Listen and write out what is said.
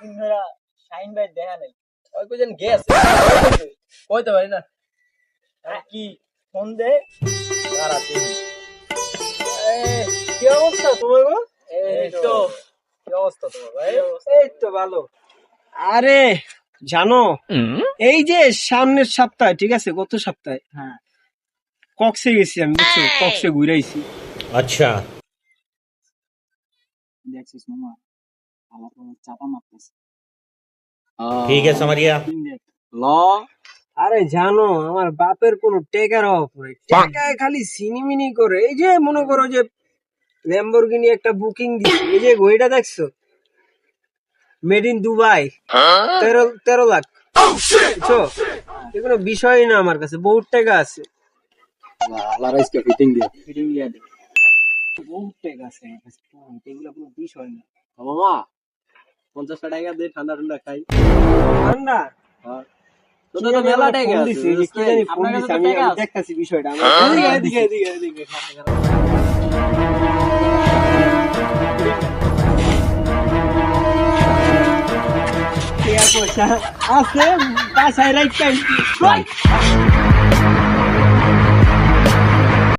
অনেকদিন ধরে শাহিন ভাই দেখা নাই। ওই কইছেন গেছে কইতে পারি না কি ফোন দে দাঁড়াতে। কি অবস্থা তোমার গো? এই তো কি অবস্থা তোমার ভাই? এই তো ভালো। আরে জানো, এই যে সামনের সপ্তাহে, ঠিক আছে, গত সপ্তাহে হ্যাঁ কক্সে গেছি আমি, বুঝছো? কক্সে ঘুরে আইছি। अच्छा দেখছিস মামা আলাপ চাপা মারতেছে। ठीक है समझ गया ল আরে জানো, আমার বাপের কোনো টেকার অভাব নেই, টাকায় খালি সিনিমিনি করে। এই যে মনে করো যে ল্যাম্বরগিনি একটা বুকিং দিছি, এই যে ঘড়িটা দেখছো, মেড ইন দুবাই, 13 লাখ, বুঝছো? এগুলো বিষয় না, আমার কাছে বহুত টাকা আছে, লারাইসকে ফিটিং দিয়ে দে। বহুত টাকা আছে আমার কাছে, এগুলো কোনো বিষয় না। মামা 50 টাকা দে, ঠান্ডা ঠান্ডা খাই। ঠান্ডা তো তো মেলা টাকা ফোন আছে, দিছে, এই যে কি জানি ফোন আপনার দিছে, কাছে আমি টাকা আছে? দেখতাছি বিষয়টা। এদিকে টাকা পয়সা আছে, বাসায় রাখতে